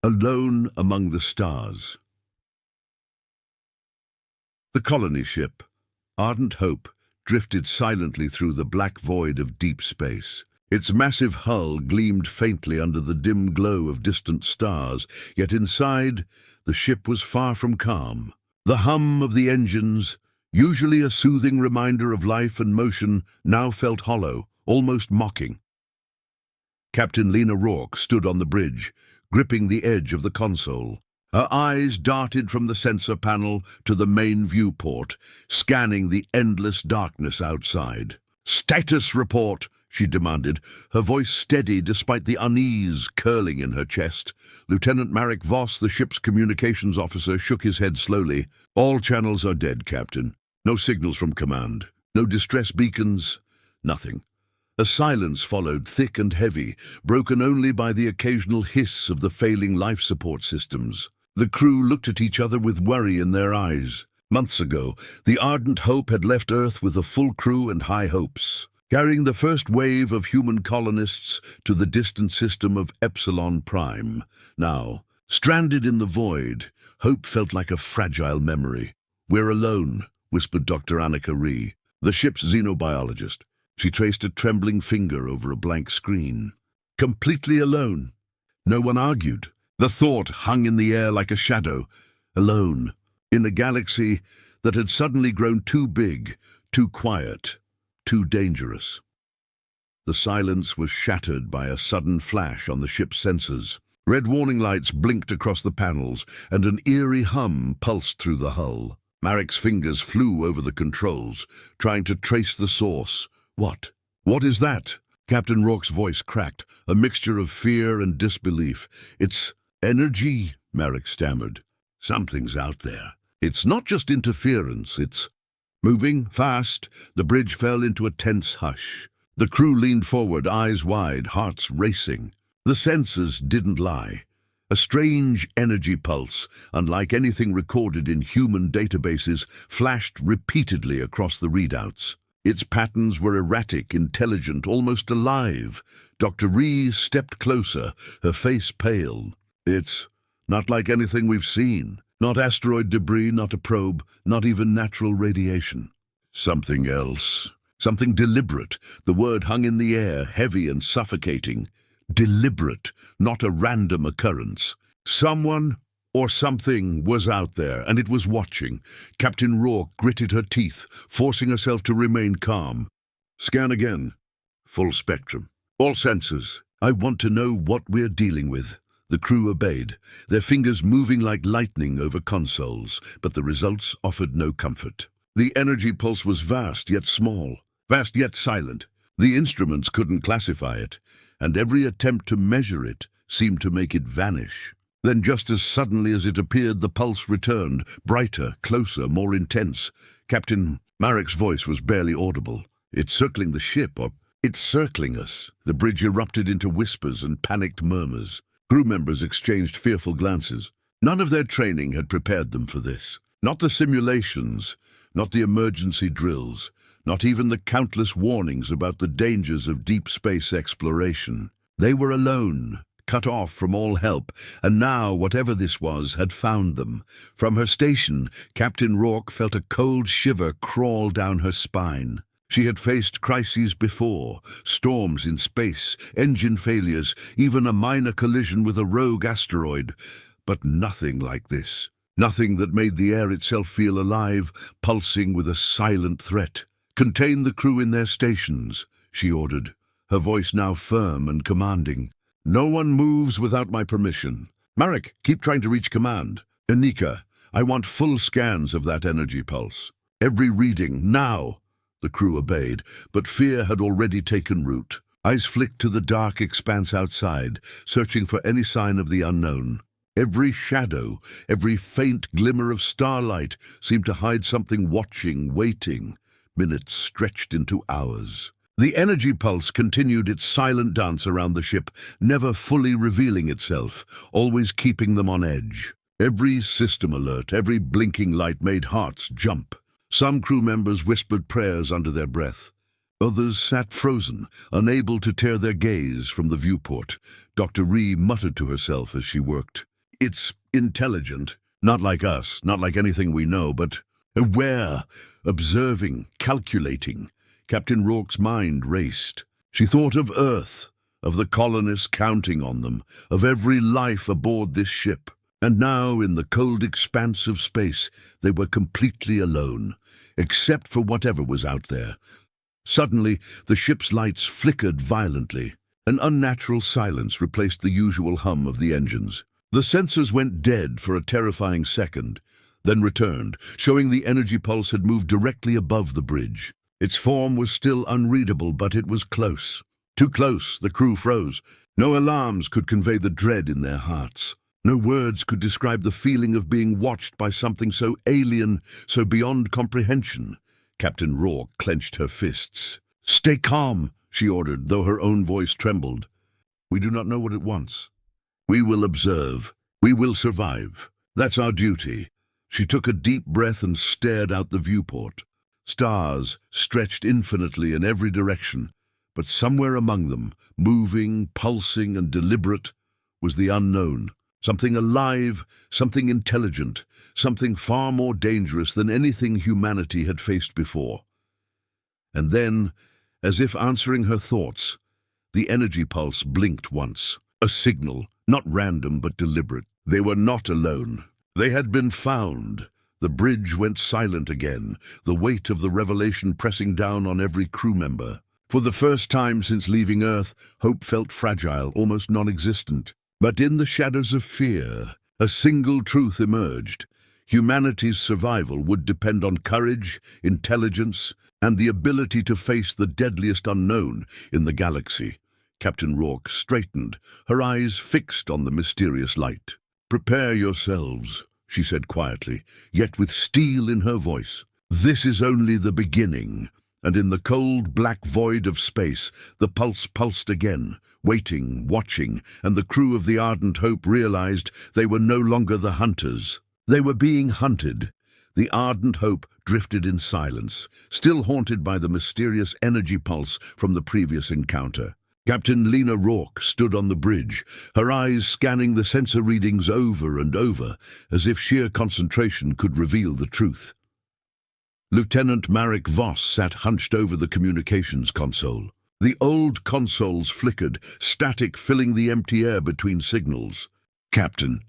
alone among the stars. The colony ship, Ardent Hope, drifted silently through the black void of deep space. Its massive hull gleamed faintly under the dim glow of distant stars, yet inside, the ship was far from calm. The hum of the engines, usually a soothing reminder of life and motion, now felt hollow, almost mocking. Captain Lena Rourke stood on the bridge, gripping the edge of the console. Her eyes darted from the sensor panel to the main viewport, scanning the endless darkness outside. "Status report," she demanded, her voice steady despite the unease curling in her chest. Lieutenant Marek Voss, the ship's communications officer, shook his head slowly. "All channels are dead, Captain. No signals from command. No distress beacons. Nothing." A silence followed, thick and heavy, broken only by the occasional hiss of the failing life support systems. The crew looked at each other with worry in their eyes. Months ago, the Ardent Hope had left Earth with a full crew and high hopes, carrying the first wave of human colonists to the distant system of Epsilon Prime. Now, stranded in the void, hope felt like a fragile memory. "We're alone," whispered Dr. Annika Ree, the ship's xenobiologist. She traced a trembling finger over a blank screen. "Completely alone." No one argued. The thought hung in the air like a shadow. Alone, in a galaxy that had suddenly grown too big, too quiet, too dangerous. The silence was shattered by a sudden flash on the ship's sensors. Red warning lights blinked across the panels, and an eerie hum pulsed through the hull. Marek's fingers flew over the controls, trying to trace the source. What is that?" Captain Rourke's voice cracked, a mixture of fear and disbelief. "It's energy," Marek stammered. "Something's out there. It's not just interference, it's moving fast." The bridge fell into a tense hush. The crew leaned forward, eyes wide, hearts racing. The sensors didn't lie. A strange energy pulse, unlike anything recorded in human databases, flashed repeatedly across the readouts. Its patterns were erratic, intelligent, almost alive. Dr. Ree stepped closer, her face pale. "It's not like anything we've seen. Not asteroid debris, not a probe, not even natural radiation. Something else. Something deliberate." The word hung in the air, heavy and suffocating. Deliberate, not a random occurrence. Someone or something was out there, and it was watching. Captain Rourke gritted her teeth, forcing herself to remain calm. "Scan again. Full spectrum. All sensors. I want to know what we're dealing with." The crew obeyed, their fingers moving like lightning over consoles, but the results offered no comfort. The energy pulse was vast yet small, vast yet silent. The instruments couldn't classify it, and every attempt to measure it seemed to make it vanish. Then, just as suddenly as it appeared, the pulse returned, brighter, closer, more intense. Captain Marek's voice was barely audible. "It's circling the ship, or it's circling us." The bridge erupted into whispers and panicked murmurs. Crew members exchanged fearful glances. None of their training had prepared them for this. Not the simulations, not the emergency drills, not even the countless warnings about the dangers of deep space exploration. They were alone, cut off from all help, and now whatever this was had found them. From her station, Captain Rourke felt a cold shiver crawl down her spine. She had faced crises before, storms in space, engine failures, even a minor collision with a rogue asteroid, but nothing like this. Nothing that made the air itself feel alive, pulsing with a silent threat. "Contain the crew in their stations," she ordered, her voice now firm and commanding. "No one moves without my permission. Marek, keep trying to reach command. Anika, I want full scans of that energy pulse. Every reading, now." The crew obeyed, but fear had already taken root. Eyes flicked to the dark expanse outside, searching for any sign of the unknown. Every shadow, every faint glimmer of starlight seemed to hide something watching, waiting. Minutes stretched into hours. The energy pulse continued its silent dance around the ship, never fully revealing itself, always keeping them on edge. Every system alert, every blinking light made hearts jump. Some crew members whispered prayers under their breath. Others sat frozen, unable to tear their gaze from the viewport. Dr. Ree muttered to herself as she worked. It's intelligent, not like us, not like anything we know, but aware, observing, calculating. Captain Rourke's mind raced. She thought of Earth, of the colonists counting on them, of every life aboard this ship. And now, in the cold expanse of space, they were completely alone, except for whatever was out there. Suddenly, the ship's lights flickered violently. An unnatural silence replaced the usual hum of the engines. The sensors went dead for a terrifying second, then returned, showing the energy pulse had moved directly above the bridge. Its form was still unreadable, but it was close. Too close, the crew froze. No alarms could convey the dread in their hearts. No words could describe the feeling of being watched by something so alien, so beyond comprehension. Captain Rourke clenched her fists. "Stay calm," she ordered, though her own voice trembled. "We do not know what it wants. We will observe. We will survive. That's our duty." She took a deep breath and stared out the viewport. Stars stretched infinitely in every direction, but somewhere among them, moving, pulsing, and deliberate, was the unknown. Something alive, something intelligent, something far more dangerous than anything humanity had faced before. And then, as if answering her thoughts, the energy pulse blinked once. A signal, not random but deliberate. They were not alone. They had been found. The bridge went silent again, the weight of the revelation pressing down on every crew member. For the first time since leaving Earth, hope felt fragile, almost non-existent. But in the shadows of fear, a single truth emerged. Humanity's survival would depend on courage, intelligence, and the ability to face the deadliest unknown in the galaxy. Captain Rourke straightened, her eyes fixed on the mysterious light. "Prepare yourselves," she said quietly, yet with steel in her voice. "This is only the beginning." And in the cold, black void of space, the pulse pulsed again, waiting, watching, and the crew of the Ardent Hope realized they were no longer the hunters. They were being hunted. The Ardent Hope drifted in silence, still haunted by the mysterious energy pulse from the previous encounter. Captain Lena Rourke stood on the bridge, her eyes scanning the sensor readings over and over, as if sheer concentration could reveal the truth. Lieutenant Marek Voss sat hunched over the communications console. The old consoles flickered, static filling the empty air between signals. "Captain,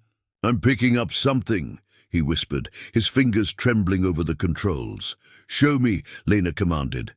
I'm picking up something," he whispered, his fingers trembling over the controls. "Show me," Lena commanded.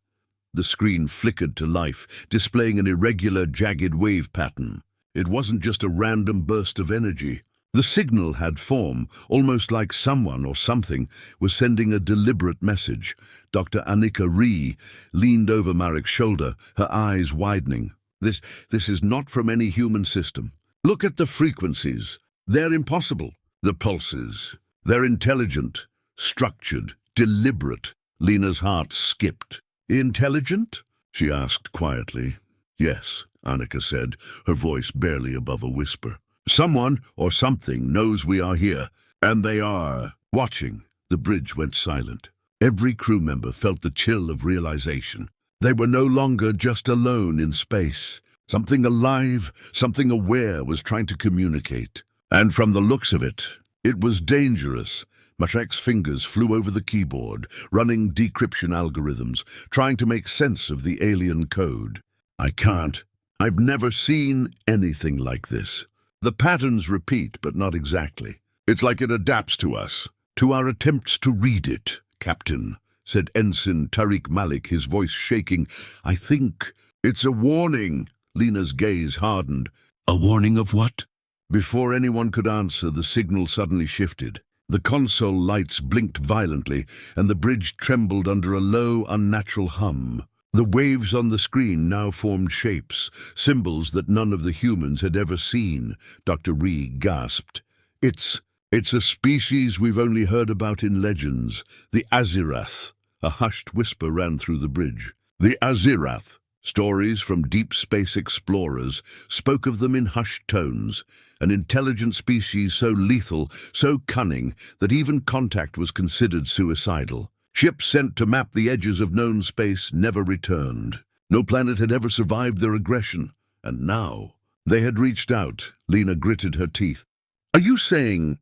The screen flickered to life, displaying an irregular, jagged wave pattern. It wasn't just a random burst of energy. The signal had form, almost like someone or something was sending a deliberate message. Dr. Annika Ree leaned over Marek's shoulder, her eyes widening. This is not from any human system. Look at the frequencies. They're impossible. The pulses. They're intelligent, structured, deliberate. Lena's heart skipped. "Intelligent?" she asked quietly. "Yes," Annika said, her voice barely above a whisper. "Someone or something knows we are here, and they are watching." The bridge went silent. Every crew member felt the chill of realization. They were no longer just alone in space. Something alive, something aware was trying to communicate. And from the looks of it, it was dangerous. Marek's fingers flew over the keyboard, running decryption algorithms, trying to make sense of the alien code. "I can't. I've never seen anything like this. The patterns repeat, but not exactly. It's like it adapts to us, to our attempts to read it, Captain," said Ensign Tariq Malik, his voice shaking. "I think it's a warning." Lena's gaze hardened. "A warning of what?" Before anyone could answer, the signal suddenly shifted. The console lights blinked violently, and the bridge trembled under a low, unnatural hum. The waves on the screen now formed shapes, symbols that none of the humans had ever seen. Dr. Ree gasped. It's a species we've only heard about in legends. The Azirath." A hushed whisper ran through the bridge. "The Azirath." Stories from deep space explorers spoke of them in hushed tones, an intelligent species so lethal, so cunning, that even contact was considered suicidal. Ships sent to map the edges of known space never returned. No planet had ever survived their aggression, and now they had reached out. Lena gritted her teeth. Are you saying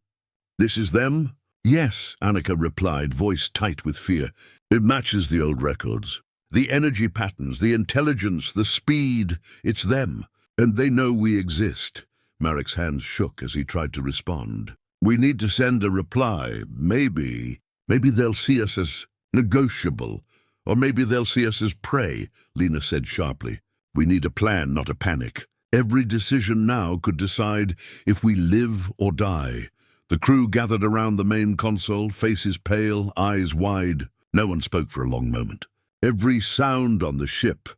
this is them? Yes, Annika replied, voice tight with fear. It matches the old records. The energy patterns, the intelligence, the speed, it's them. And they know we exist. Marek's hands shook as he tried to respond. We need to send a reply. Maybe they'll see us as negotiable. Or maybe they'll see us as prey, Lena said sharply. We need a plan, not a panic. Every decision now could decide if we live or die. The crew gathered around the main console, faces pale, eyes wide. No one spoke for a long moment. Every sound on the ship,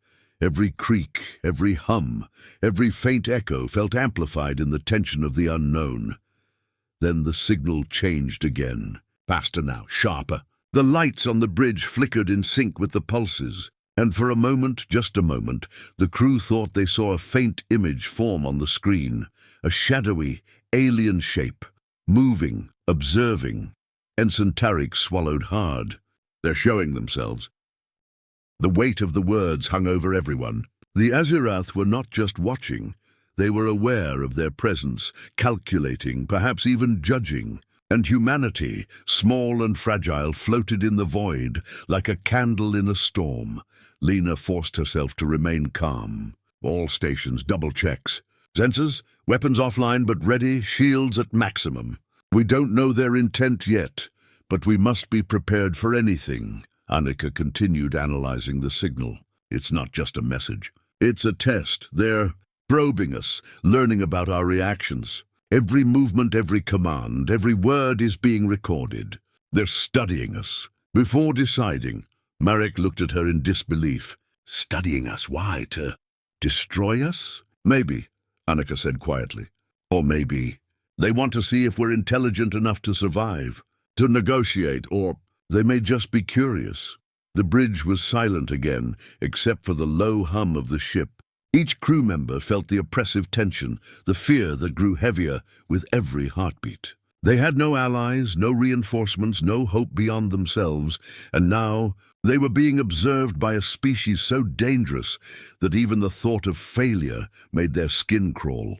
every creak, every hum, every faint echo felt amplified in the tension of the unknown. Then the signal changed again. Faster now, sharper. The lights on the bridge flickered in sync with the pulses, and for a moment, just a moment, the crew thought they saw a faint image form on the screen, a shadowy, alien shape, moving, observing. Ensign Tariq swallowed hard. They're showing themselves. The weight of the words hung over everyone. The Azirath were not just watching. They were aware of their presence, calculating, perhaps even judging. And humanity, small and fragile, floated in the void, like a candle in a storm. Lena forced herself to remain calm. All stations, double checks. Sensors, weapons offline but ready, shields at maximum. We don't know their intent yet, but we must be prepared for anything. Annika continued analyzing the signal. It's not just a message. It's a test. They're probing us, learning about our reactions. Every movement, every command, every word is being recorded. They're studying us. Before deciding, Marek looked at her in disbelief. Studying us? Why? To destroy us? Maybe, Annika said quietly. Or maybe they want to see if we're intelligent enough to survive, to negotiate, or they may just be curious. The bridge was silent again, except for the low hum of the ship. Each crew member felt the oppressive tension, the fear that grew heavier with every heartbeat. They had no allies, no reinforcements, no hope beyond themselves, and now they were being observed by a species so dangerous that even the thought of failure made their skin crawl.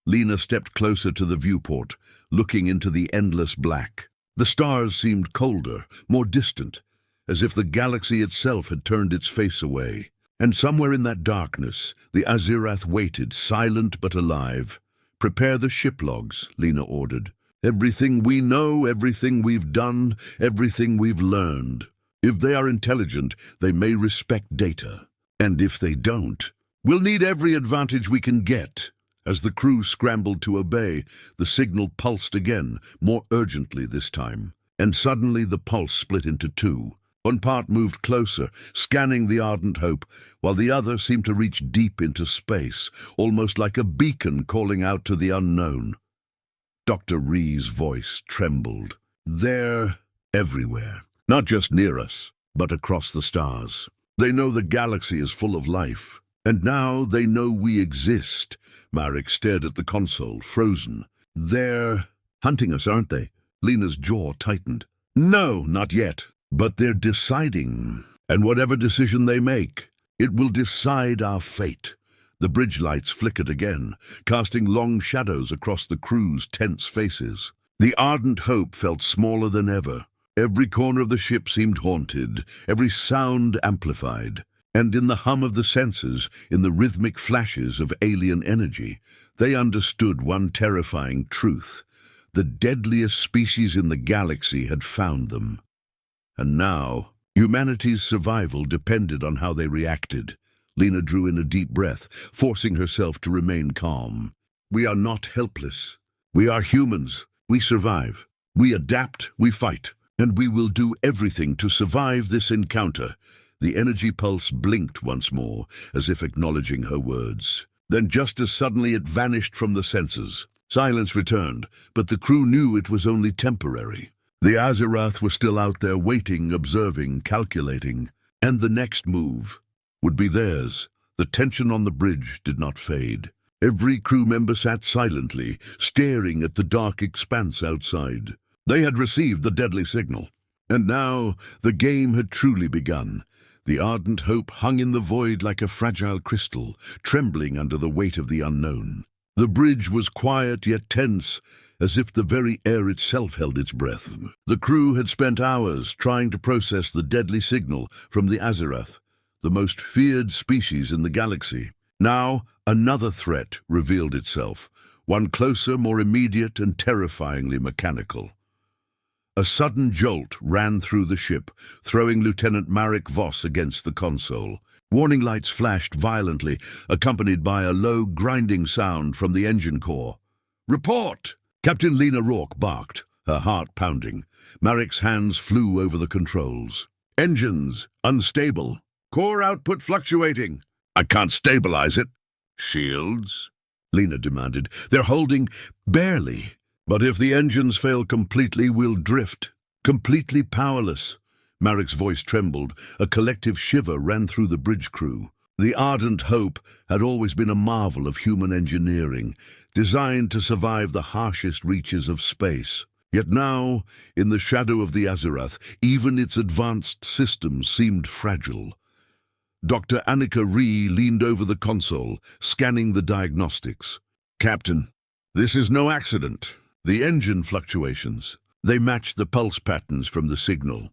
Lena stepped closer to the viewport, looking into the endless black. The stars seemed colder, more distant, as if the galaxy itself had turned its face away. And somewhere in that darkness, the Azirath waited, silent but alive. Prepare the ship logs, Lena ordered. Everything we know, everything we've done, everything we've learned. If they are intelligent, they may respect data. And if they don't, we'll need every advantage we can get. As the crew scrambled to obey, the signal pulsed again, more urgently this time. And suddenly the pulse split into two. One part moved closer, scanning the Ardent Hope, while the other seemed to reach deep into space, almost like a beacon calling out to the unknown. Dr. Ree's voice trembled. They're everywhere, not just near us, but across the stars. They know the galaxy is full of life, and now they know we exist. Marek stared at the console, frozen. They're hunting us, aren't they? Lena's jaw tightened. No, not yet. But they're deciding, and whatever decision they make, it will decide our fate. The bridge lights flickered again, casting long shadows across the crew's tense faces. The Ardent Hope felt smaller than ever. Every corner of the ship seemed haunted, every sound amplified. And in the hum of the sensors, in the rhythmic flashes of alien energy, they understood one terrifying truth. The deadliest species in the galaxy had found them. And now, humanity's survival depended on how they reacted. Lena drew in a deep breath, forcing herself to remain calm. We are not helpless. We are humans. We survive. We adapt. We fight. And we will do everything to survive this encounter. The energy pulse blinked once more, as if acknowledging her words. Then just as suddenly it vanished from the sensors. Silence returned, but the crew knew it was only temporary. The Azirath were still out there waiting, observing, calculating, and the next move would be theirs. The tension on the bridge did not fade. Every crew member sat silently, staring at the dark expanse outside. They had received the deadly signal, and now the game had truly begun. The Ardent Hope hung in the void like a fragile crystal, trembling under the weight of the unknown. The bridge was quiet yet tense, as if the very air itself held its breath. The crew had spent hours trying to process the deadly signal from the Azirath, the most feared species in the galaxy. Now, another threat revealed itself, one closer, more immediate, and terrifyingly mechanical. A sudden jolt ran through the ship, throwing Lieutenant Marek Voss against the console. Warning lights flashed violently, accompanied by a low, grinding sound from the engine core. "Report!" Captain Lena Rourke barked, her heart pounding. Marek's hands flew over the controls. "Engines, unstable. Core output fluctuating." "I can't stabilize it." "Shields?" Lena demanded. "They're holding barely. But if the engines fail completely, we'll drift. Completely powerless." Marek's voice trembled. A collective shiver ran through the bridge crew. The Ardent Hope had always been a marvel of human engineering, designed to survive the harshest reaches of space. Yet now, in the shadow of the Azirath, even its advanced systems seemed fragile. Dr. Annika Ree leaned over the console, scanning the diagnostics. "Captain, this is no accident. The engine fluctuations. They match the pulse patterns from the signal.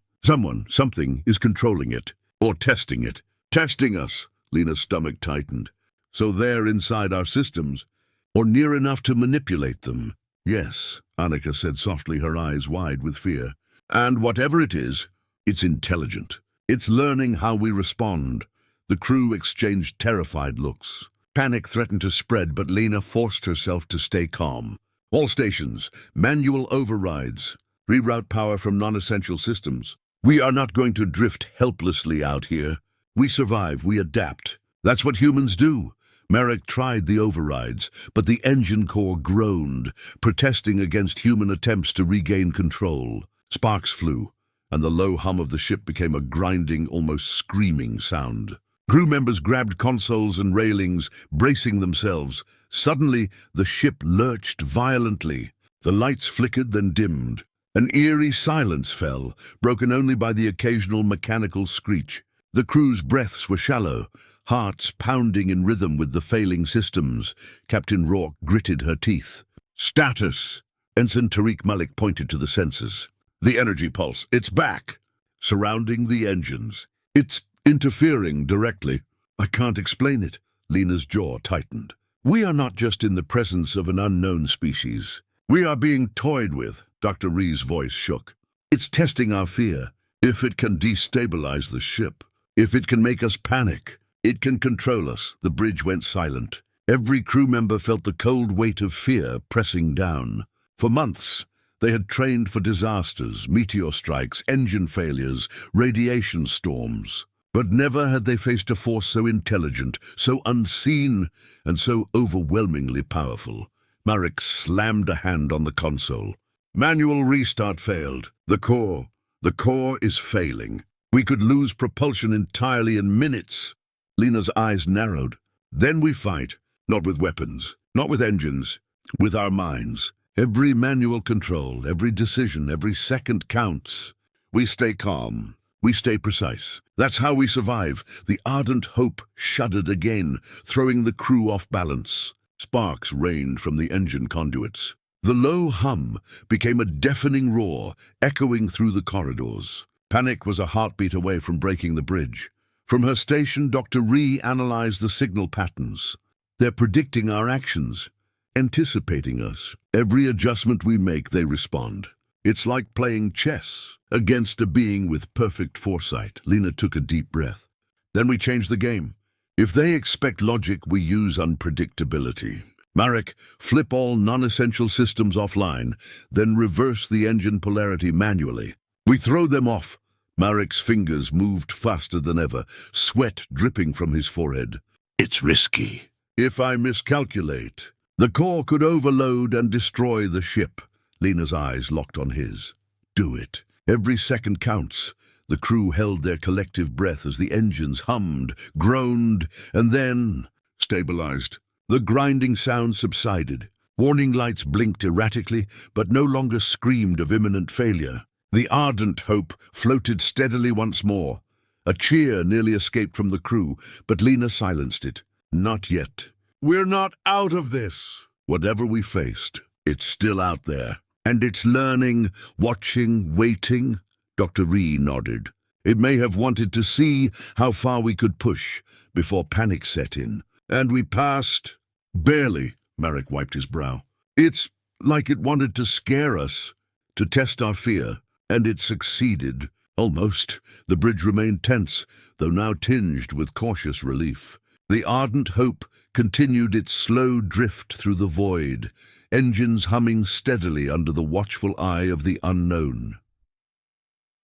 Something is controlling it, or testing it. Testing us." Lena's stomach tightened. "So they're inside our systems, or near enough to manipulate them?" "Yes," Annika said softly, her eyes wide with fear. "And whatever it is, it's intelligent. It's learning how we respond." The crew exchanged terrified looks. Panic threatened to spread, but Lena forced herself to stay calm. "All stations, manual overrides. Reroute power from non-essential systems. We are not going to drift helplessly out here. We survive, we adapt. That's what humans do." Marek tried the overrides, but the engine core groaned, protesting against human attempts to regain control. Sparks flew, and the low hum of the ship became a grinding, almost screaming sound. Crew members grabbed consoles and railings, bracing themselves. Suddenly, the ship lurched violently. The lights flickered, then dimmed. An eerie silence fell, broken only by the occasional mechanical screech. The crew's breaths were shallow, hearts pounding in rhythm with the failing systems. Captain Rourke gritted her teeth. "Status!" Ensign Tariq Malik pointed to the sensors. "The energy pulse, it's back!" Surrounding the engines. "It's interfering directly." "I can't explain it." Lena's jaw tightened. "We are not just in the presence of an unknown species. We are being toyed with." Dr. Ree's voice shook. "It's testing our fear. If it can destabilize the ship, if it can make us panic, it can control us." The bridge went silent. Every crew member felt the cold weight of fear pressing down. For months, they had trained for disasters, meteor strikes, engine failures, radiation storms. But never had they faced a force so intelligent, so unseen, and so overwhelmingly powerful. Marek slammed a hand on the console. "Manual restart failed. The core is failing. We could lose propulsion entirely in minutes." Lena's eyes narrowed. "Then we fight, not with weapons, not with engines, with our minds. Every manual control, every decision, every second counts. We stay calm. We stay precise. That's how we survive." The Ardent Hope shuddered again, throwing the crew off balance. Sparks rained from the engine conduits. The low hum became a deafening roar, echoing through the corridors. Panic was a heartbeat away from breaking the bridge. From her station, Dr. Ree analyzed the signal patterns. "They're predicting our actions, anticipating us. Every adjustment we make, they respond. It's like playing chess against a being with perfect foresight." Lena took a deep breath. "Then we change the game. If they expect logic, we use unpredictability. Marek, flip all non-essential systems offline, then reverse the engine polarity manually. We throw them off." Marek's fingers moved faster than ever, sweat dripping from his forehead. "It's risky. If I miscalculate, the core could overload and destroy the ship." Lena's eyes locked on his. "Do it. Every second counts." The crew held their collective breath as the engines hummed, groaned, and then stabilized. The grinding sound subsided. Warning lights blinked erratically, but no longer screamed of imminent failure. The Ardent Hope floated steadily once more. A cheer nearly escaped from the crew, but Lena silenced it. "Not yet. We're not out of this." Whatever we faced, it's still out there. And it's learning, watching, waiting. Dr. Ree nodded. It may have wanted to see how far we could push before panic set in. And we passed. Barely, Marek wiped his brow. It's like it wanted to scare us, to test our fear. And it succeeded. Almost. The bridge remained tense, though now tinged with cautious relief. The Ardent Hope continued its slow drift through the void, engines humming steadily under the watchful eye of the unknown.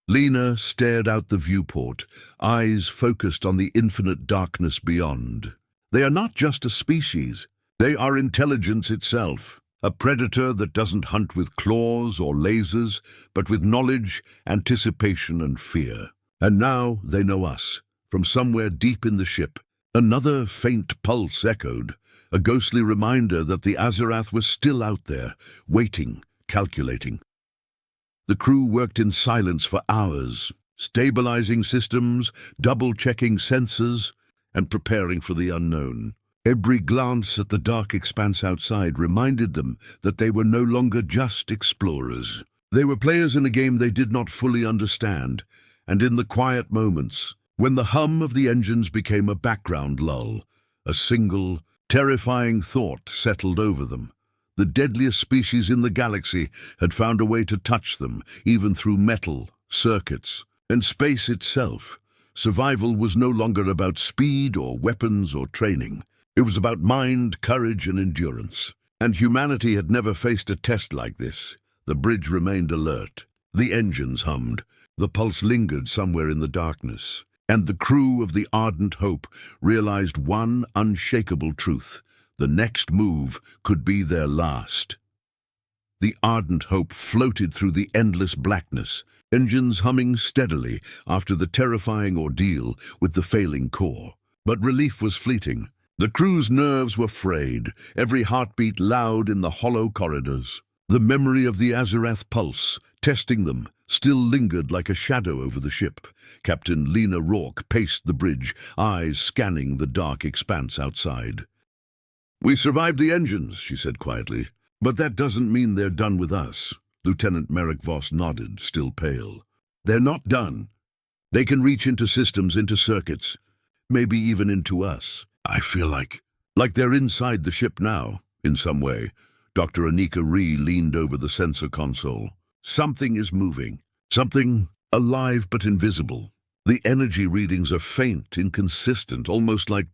Lena stared out the viewport, eyes focused on the infinite darkness beyond. They are not just a species. They are intelligence itself, a predator that doesn't hunt with claws or lasers, but with knowledge, anticipation, and fear. And now they know us. From somewhere deep in the ship, another faint pulse echoed, a ghostly reminder that the Azirath was still out there, waiting, calculating. The crew worked in silence for hours, stabilizing systems, double-checking sensors, and preparing for the unknown. Every glance at the dark expanse outside reminded them that they were no longer just explorers. They were players in a game they did not fully understand, and in the quiet moments, when the hum of the engines became a background lull, a single, terrifying thought settled over them. The deadliest species in the galaxy had found a way to touch them, even through metal, circuits, and space itself. Survival was no longer about speed or weapons or training. It was about mind, courage, and endurance. And humanity had never faced a test like this. The bridge remained alert. The engines hummed. The pulse lingered somewhere in the darkness. And the crew of the Ardent Hope realized one unshakable truth. The next move could be their last. The Ardent Hope floated through the endless blackness, engines humming steadily after the terrifying ordeal with the failing core. But relief was fleeting. The crew's nerves were frayed, every heartbeat loud in the hollow corridors. The memory of the Azirath pulse, testing them, still lingered like a shadow over the ship. Captain Lena Rourke paced the bridge, eyes scanning the dark expanse outside. "We survived the engines," she said quietly, "but that doesn't mean they're done with us." Lieutenant Merrick Voss nodded, still pale. "They're not done. They can reach into systems, into circuits, maybe even into us. I feel like they're inside the ship now, in some way." Dr. Anika Ree leaned over the sensor console. "Something is moving. Something alive but invisible. The energy readings are faint, inconsistent, almost like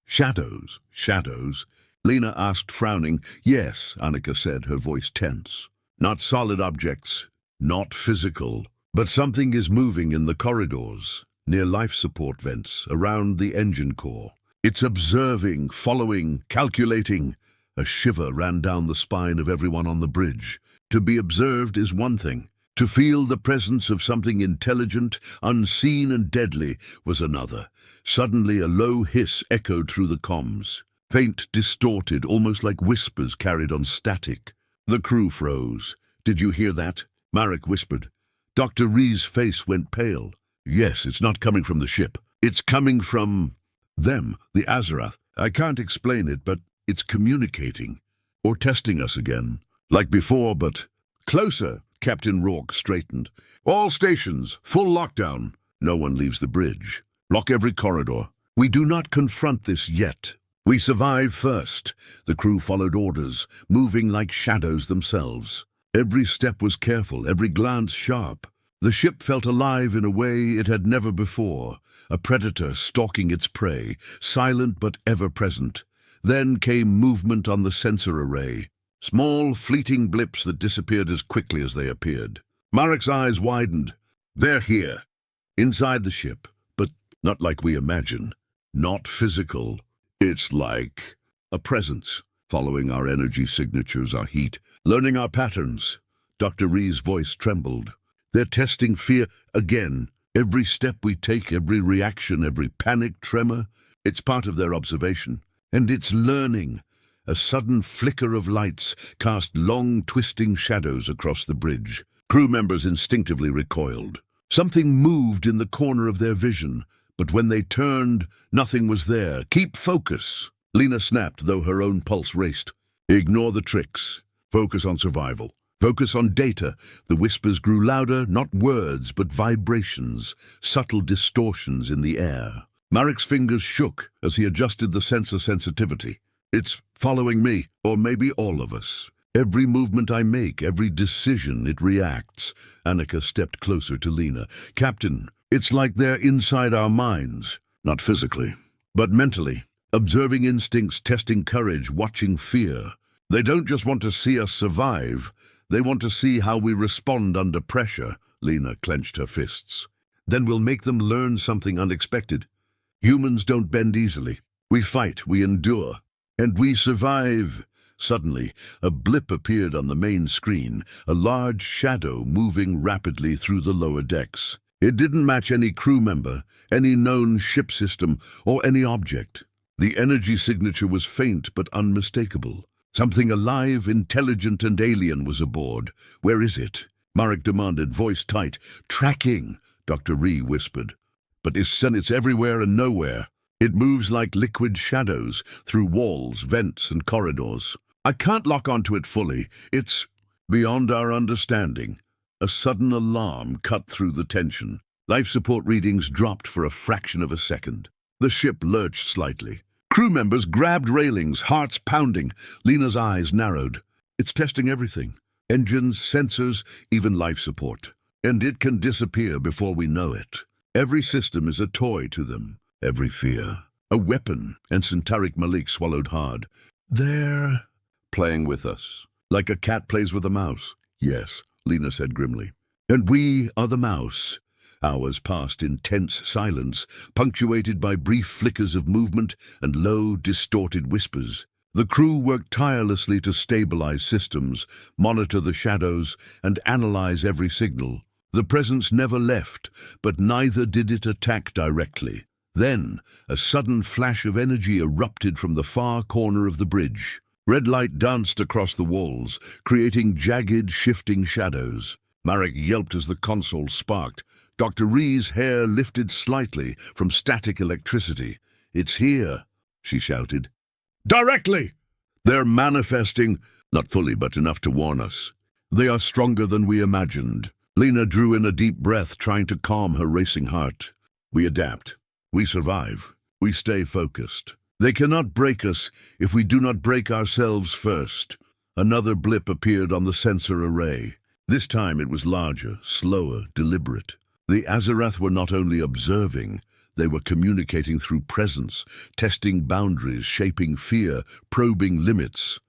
shadows." "Shadows?" Lena asked, frowning. "Yes," Anika said, her voice tense. "Not solid objects, not physical, but something is moving in the corridors, near life support vents, around the engine core. It's observing, following, calculating." A shiver ran down the spine of everyone on the bridge. To be observed is one thing. To feel the presence of something intelligent, unseen and deadly was another. Suddenly a low hiss echoed through the comms. Faint, distorted, almost like whispers carried on static. The crew froze. "Did you hear that?" Marek whispered. Dr. Ree's face went pale. "Yes, it's not coming from the ship. It's coming from them, the Azirath. I can't explain it, but it's communicating. Or testing us again. Like before, but closer." Captain Rourke straightened. "All stations, full lockdown. No one leaves the bridge. Lock every corridor. We do not confront this yet. We survive first." The crew followed orders, moving like shadows themselves. Every step was careful, every glance sharp. The ship felt alive in a way it had never before. A predator stalking its prey, silent but ever-present. Then came movement on the sensor array. Small, fleeting blips that disappeared as quickly as they appeared. Marek's eyes widened. "They're here." Inside the ship, but not like we imagine. Not physical. It's like a presence, following our energy signatures, our heat, learning our patterns. Dr. Ree's voice trembled. "They're testing fear again. Every step we take, every reaction, every panic tremor, it's part of their observation. And it's learning." A sudden flicker of lights cast long, twisting shadows across the bridge. Crew members instinctively recoiled. Something moved in the corner of their vision, but when they turned, nothing was there. "Keep focus." Lena snapped, though her own pulse raced. Ignore the tricks. Focus on survival. Focus on data. The whispers grew louder, not words, but vibrations, subtle distortions in the air. Marek's fingers shook as he adjusted the sensor sensitivity. It's following me, or maybe all of us. Every movement I make, every decision, it reacts. Annika stepped closer to Lena. Captain, it's like they're inside our minds. Not physically, but mentally. Observing instincts, testing courage, watching fear. They don't just want to see us survive. They want to see how we respond under pressure. Lena clenched her fists. Then we'll make them learn something unexpected. Humans don't bend easily. We fight, we endure, and we survive. Suddenly, a blip appeared on the main screen, a large shadow moving rapidly through the lower decks. It didn't match any crew member, any known ship system, or any object. The energy signature was faint but unmistakable. Something alive, intelligent, and alien was aboard. Where is it? Marek demanded, voice tight. Tracking, Dr. Ree whispered. But it's everywhere and nowhere. It moves like liquid shadows through walls, vents, and corridors. I can't lock onto it fully. It's beyond our understanding. A sudden alarm cut through the tension. Life support readings dropped for a fraction of a second. The ship lurched slightly. Crew members grabbed railings, hearts pounding. Lena's eyes narrowed. It's testing everything. Engines, sensors, even life support. And it can disappear before we know it. Every system is a toy to them. Every fear. A weapon. Ensign Tariq Malik swallowed hard. They're playing with us. Like a cat plays with a mouse. Yes, Lena said grimly. And we are the mouse. Hours passed in tense silence, punctuated by brief flickers of movement and low, distorted whispers. The crew worked tirelessly to stabilize systems, monitor the shadows, and analyze every signal. The presence never left, but neither did it attack directly. Then, a sudden flash of energy erupted from the far corner of the bridge. Red light danced across the walls, creating jagged, shifting shadows. Marek yelped as the console sparked. Dr. Ree's hair lifted slightly from static electricity. It's here, she shouted. Directly! They're manifesting, not fully but enough to warn us. They are stronger than we imagined. Lena drew in a deep breath, trying to calm her racing heart. We adapt. We survive. We stay focused. They cannot break us if we do not break ourselves first. Another blip appeared on the sensor array. This time it was larger, slower, deliberate. The Azirath were not only observing, they were communicating through presence, testing boundaries, shaping fear, probing limits.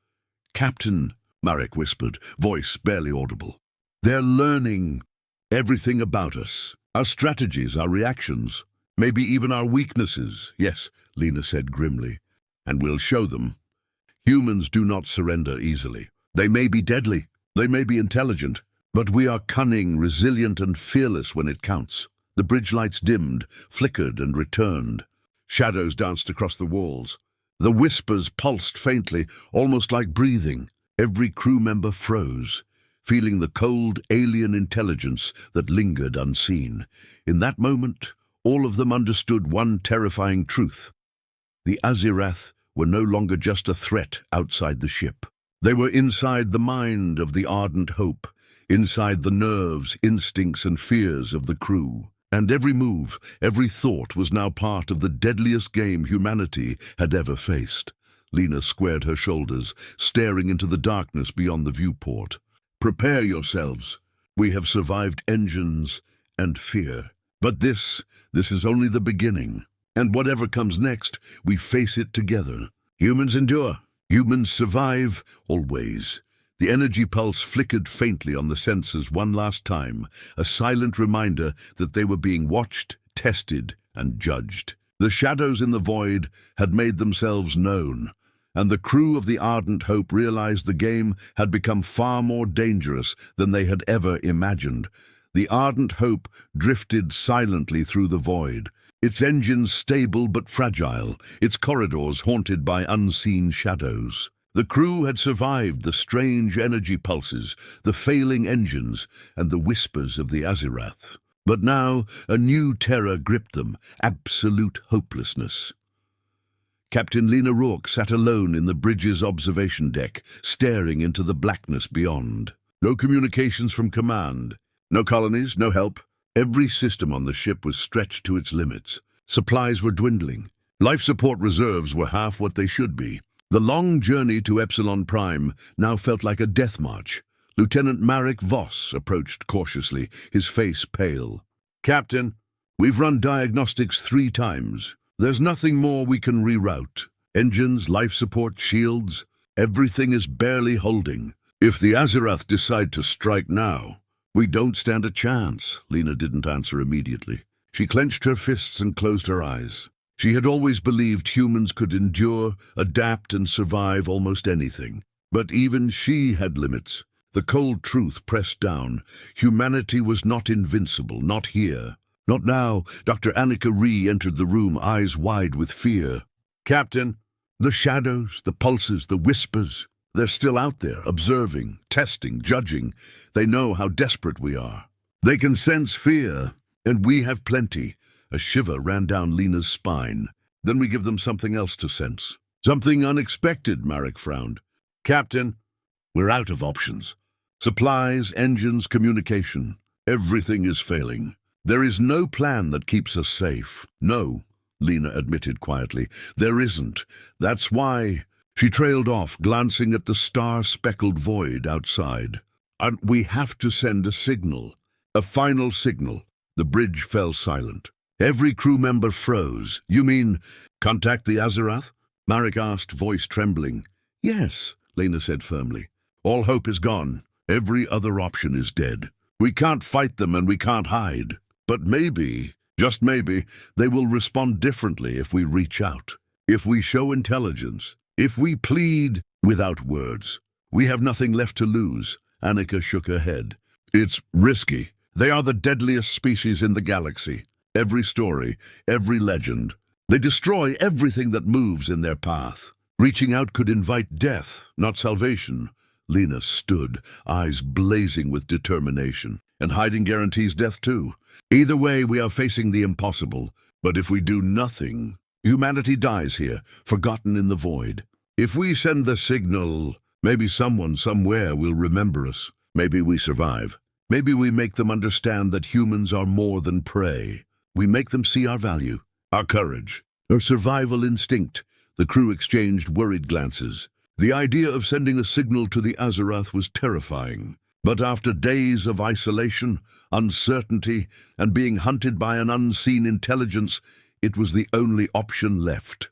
Captain, Marek whispered, voice barely audible. They're learning everything about us, our strategies, our reactions, maybe even our weaknesses. Yes, Lena said grimly, and we'll show them. Humans do not surrender easily. They may be deadly, they may be intelligent, but we are cunning, resilient, and fearless when it counts. The bridge lights dimmed, flickered, and returned. Shadows danced across the walls. The whispers pulsed faintly, almost like breathing. Every crew member froze, feeling the cold, alien intelligence that lingered unseen. In that moment, all of them understood one terrifying truth. The Azirath were no longer just a threat outside the ship. They were inside the mind of the Ardent Hope, inside the nerves, instincts, and fears of the crew. And every move, every thought was now part of the deadliest game humanity had ever faced. Lena squared her shoulders, staring into the darkness beyond the viewport. Prepare yourselves. We have survived engines and fear. But this is only the beginning. And whatever comes next, we face it together. Humans endure. Humans survive, always. The energy pulse flickered faintly on the sensors one last time, a silent reminder that they were being watched, tested, and judged. The shadows in the void had made themselves known, and the crew of the Ardent Hope realized the game had become far more dangerous than they had ever imagined. The Ardent Hope drifted silently through the void, its engines stable but fragile, its corridors haunted by unseen shadows. The crew had survived the strange energy pulses, the failing engines, and the whispers of the Azirath. But now a new terror gripped them, absolute hopelessness. Captain Lena Rourke sat alone in the bridge's observation deck, staring into the blackness beyond. No communications from command. No colonies, no help. Every system on the ship was stretched to its limits. Supplies were dwindling. Life support reserves were half what they should be. The long journey to Epsilon Prime now felt like a death march. Lieutenant Marek Voss approached cautiously, his face pale. "Captain, we've run diagnostics 3 times. There's nothing more we can reroute. Engines, life support, shields, everything is barely holding. If the Azirath decide to strike now, we don't stand a chance." Lena didn't answer immediately. She clenched her fists and closed her eyes. She had always believed humans could endure, adapt, and survive almost anything. But even she had limits. The cold truth pressed down. Humanity was not invincible, not here. Not now. Dr. Annika re-entered the room, eyes wide with fear. "Captain, the shadows, the pulses, the whispers, they're still out there, observing, testing, judging. They know how desperate we are. They can sense fear, and we have plenty." A shiver ran down Lena's spine. "Then we give them something else to sense. Something unexpected," Marek frowned. "Captain, we're out of options. Supplies, engines, communication. Everything is failing. There is no plan that keeps us safe." "No," Lena admitted quietly. "There isn't. That's why—" She trailed off, glancing at the star-speckled void outside. "And we have to send a signal. A final signal." The bridge fell silent. Every crew member froze. "You mean, contact the Azirath?" Marek asked, voice trembling. "Yes," Lena said firmly. "All hope is gone. Every other option is dead. We can't fight them and we can't hide. But maybe, just maybe, they will respond differently if we reach out. If we show intelligence. If we plead without words. We have nothing left to lose." Annika shook her head. "It's risky. They are the deadliest species in the galaxy. Every story, every legend. They destroy everything that moves in their path. Reaching out could invite death, not salvation." Lena stood, eyes blazing with determination. "And hiding guarantees death too. Either way, we are facing the impossible. But if we do nothing, humanity dies here, forgotten in the void. If we send the signal, maybe someone somewhere will remember us. Maybe we survive. Maybe we make them understand that humans are more than prey. We make them see our value, our courage, our survival instinct." The crew exchanged worried glances. The idea of sending a signal to the Azirath was terrifying. But after days of isolation, uncertainty, and being hunted by an unseen intelligence, it was the only option left.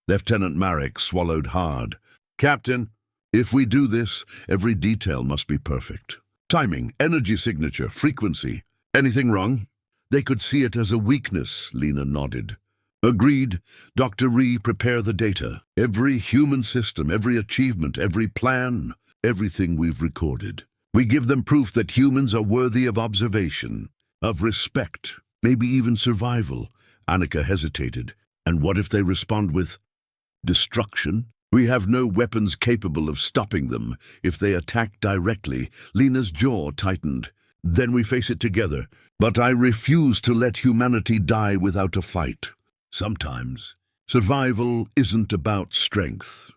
Lieutenant Marek swallowed hard. "Captain, if we do this, every detail must be perfect. Timing, energy signature, frequency. Anything wrong?" "They could see it as a weakness," Lena nodded. "Agreed. Dr. Ree, prepare the data. Every human system, every achievement, every plan, everything we've recorded. We give them proof that humans are worthy of observation, of respect, maybe even survival." Annika hesitated. "And what if they respond with destruction? We have no weapons capable of stopping them. If they attack directly." Lena's jaw tightened. "Then we face it together. But I refuse to let humanity die without a fight. Sometimes survival isn't about strength.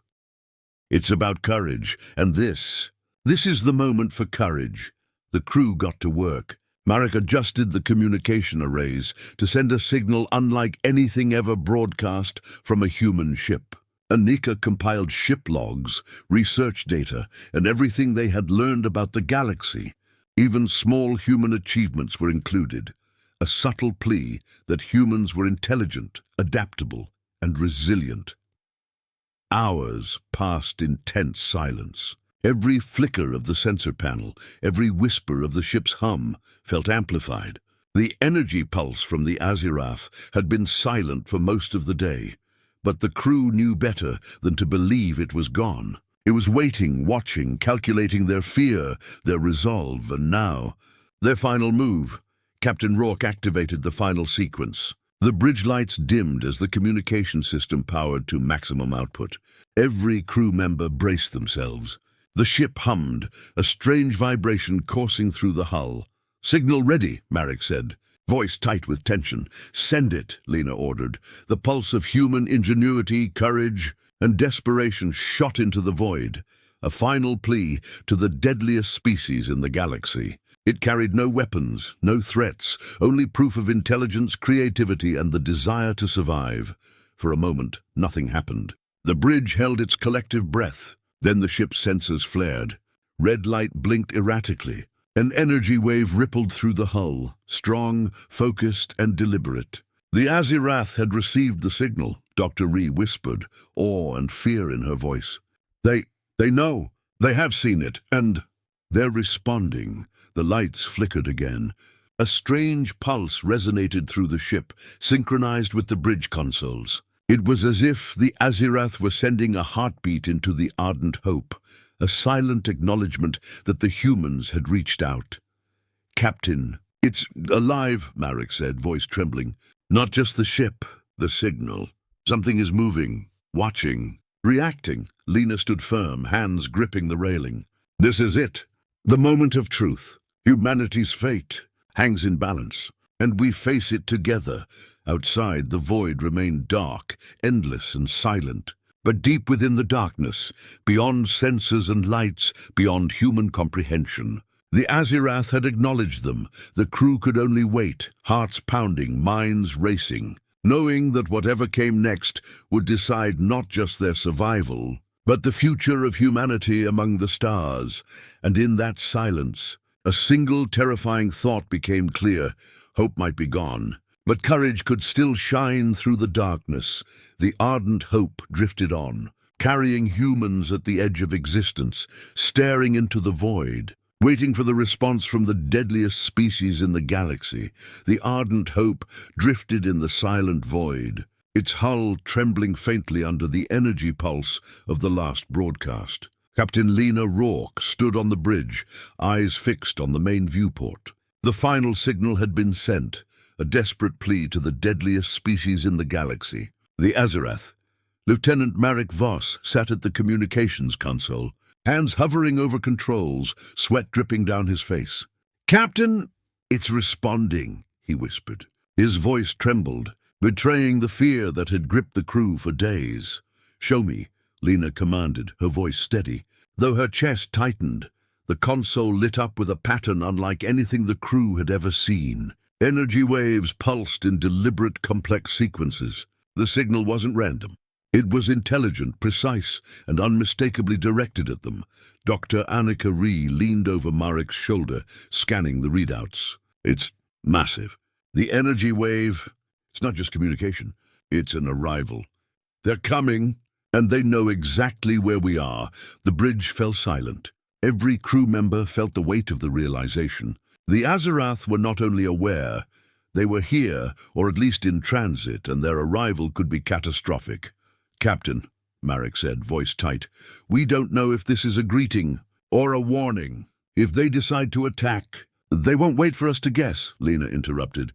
It's about courage, and this is the moment for courage." The crew got to work. Marek adjusted the communication arrays to send a signal unlike anything ever broadcast from a human ship. Annika compiled ship logs, research data, and everything they had learned about the galaxy. Even small human achievements were included. A subtle plea that humans were intelligent, adaptable, and resilient. Hours passed in tense silence. Every flicker of the sensor panel, every whisper of the ship's hum, felt amplified. The energy pulse from the Azirath had been silent for most of the day, but the crew knew better than to believe it was gone. It was waiting, watching, calculating their fear, their resolve, and now, their final move. Captain Rourke activated the final sequence. The bridge lights dimmed as the communication system powered to maximum output. Every crew member braced themselves. The ship hummed, a strange vibration coursing through the hull. "Signal ready," Marek said. voice tight with tension. "Send it," Lena ordered. The pulse of human ingenuity, courage, and desperation shot into the void, a final plea to the deadliest species in the galaxy. It carried no weapons, no threats, only proof of intelligence, creativity, and the desire to survive. For a moment, nothing happened. The bridge held its collective breath. Then the ship's sensors flared. Red light blinked erratically. An energy wave rippled through the hull, strong, focused, and deliberate. The Azirath had received the signal, Dr. Ree whispered, awe and fear in her voice. They know. They have seen it, and they're responding. The lights flickered again. A strange pulse resonated through the ship, synchronized with the bridge consoles. It was as if the Azirath were sending a heartbeat into the Ardent Hope, a silent acknowledgement that the humans had reached out. "Captain, it's alive," Marek said, voice trembling. "Not just the ship, the signal. Something is moving, watching, reacting." Lena stood firm, hands gripping the railing. "This is it. The moment of truth. Humanity's fate hangs in balance, and we face it together." Outside, the void remained dark, endless and silent. But deep within the darkness, beyond sensors and lights, beyond human comprehension, the Azirath had acknowledged them. The crew could only wait, hearts pounding, minds racing, knowing that whatever came next would decide not just their survival, but the future of humanity among the stars. And in that silence, a single terrifying thought became clear. Hope might be gone, but courage could still shine through the darkness. The Ardent Hope drifted on, carrying humans at the edge of existence, staring into the void, waiting for the response from the deadliest species in the galaxy. The Ardent Hope drifted in the silent void, its hull trembling faintly under the energy pulse of the last broadcast. Captain Lena Rourke stood on the bridge, eyes fixed on the main viewport. The final signal had been sent, a desperate plea to the deadliest species in the galaxy. The Azirath. Lieutenant Marek Voss sat at the communications console, hands hovering over controls, sweat dripping down his face. "Captain, it's responding," he whispered. His voice trembled, betraying the fear that had gripped the crew for days. "Show me," Lena commanded, her voice steady. Though her chest tightened, the console lit up with a pattern unlike anything the crew had ever seen. Energy waves pulsed in deliberate, complex sequences. The signal wasn't random. It was intelligent, precise, and unmistakably directed at them. Dr. Annika Ree leaned over Marek's shoulder, scanning the readouts. "It's massive. The energy wave, it's not just communication. It's an arrival. They're coming, and they know exactly where we are." The bridge fell silent. Every crew member felt the weight of the realization. The Azirath were not only aware, they were here, or at least in transit, and their arrival could be catastrophic. "Captain," Marek said, voice tight, "we don't know if this is a greeting or a warning. If they decide to attack—" "They won't wait for us to guess," Lena interrupted.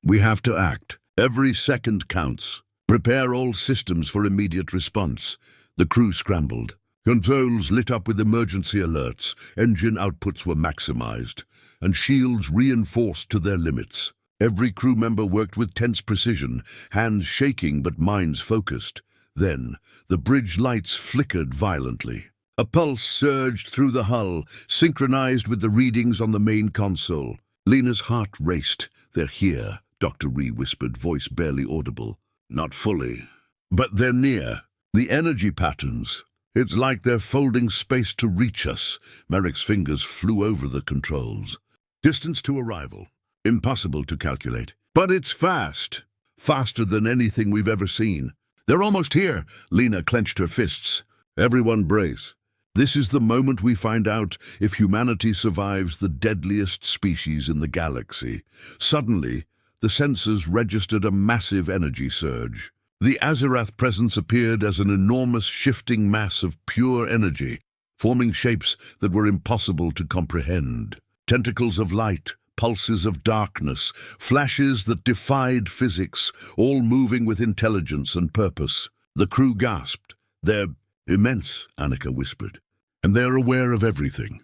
"We have to act. Every second counts. Prepare all systems for immediate response." The crew scrambled. Controls lit up with emergency alerts, engine outputs were maximized, and shields reinforced to their limits. Every crew member worked with tense precision, hands shaking but minds focused. Then, the bridge lights flickered violently. A pulse surged through the hull, synchronized with the readings on the main console. Lena's heart raced. "They're here," Dr. Ree whispered, voice barely audible. "Not fully, but they're near. The energy patterns. It's like they're folding space to reach us." Marek's fingers flew over the controls. "Distance to arrival. Impossible to calculate. But it's fast. Faster than anything we've ever seen. They're almost here." Lena clenched her fists. "Everyone brace. This is the moment we find out if humanity survives the deadliest species in the galaxy." Suddenly, the sensors registered a massive energy surge. The Azirath presence appeared as an enormous shifting mass of pure energy, forming shapes that were impossible to comprehend. Tentacles of light, pulses of darkness, flashes that defied physics, all moving with intelligence and purpose. The crew gasped. "They're immense," Annika whispered. "And they're aware of everything.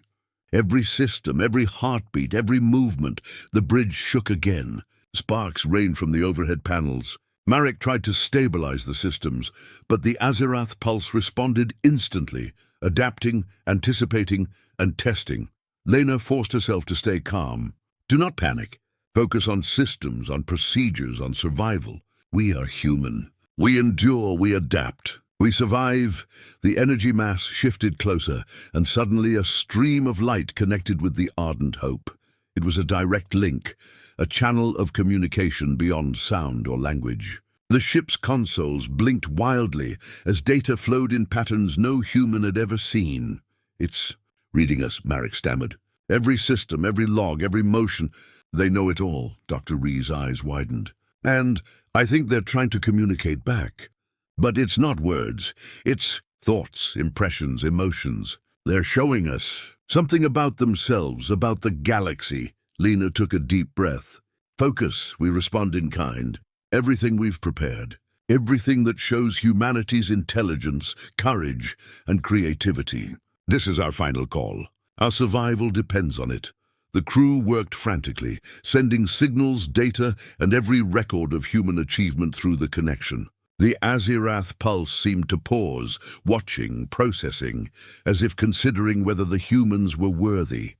Every system, every heartbeat, every movement." The bridge shook again. Sparks rained from the overhead panels. Marek tried to stabilize the systems, but the Azirath pulse responded instantly, adapting, anticipating, and testing. Lena forced herself to stay calm. Do not panic. Focus on systems, on procedures, on survival. We are human. We endure, we adapt. We survive. The energy mass shifted closer, and suddenly a stream of light connected with the Ardent Hope. It was a direct link, a channel of communication beyond sound or language. The ship's consoles blinked wildly as data flowed in patterns no human had ever seen. It's reading us, Marek stammered. Every system, every log, every motion. They know it all. Dr. Ree's eyes widened. And I think they're trying to communicate back. But it's not words. It's thoughts, impressions, emotions. They're showing us something about themselves, about the galaxy. Lena took a deep breath. Focus, we respond in kind. Everything we've prepared. Everything that shows humanity's intelligence, courage, and creativity. This is our final call. Our survival depends on it. The crew worked frantically, sending signals, data, and every record of human achievement through the connection. The Azirath pulse seemed to pause, watching, processing, as if considering whether the humans were worthy.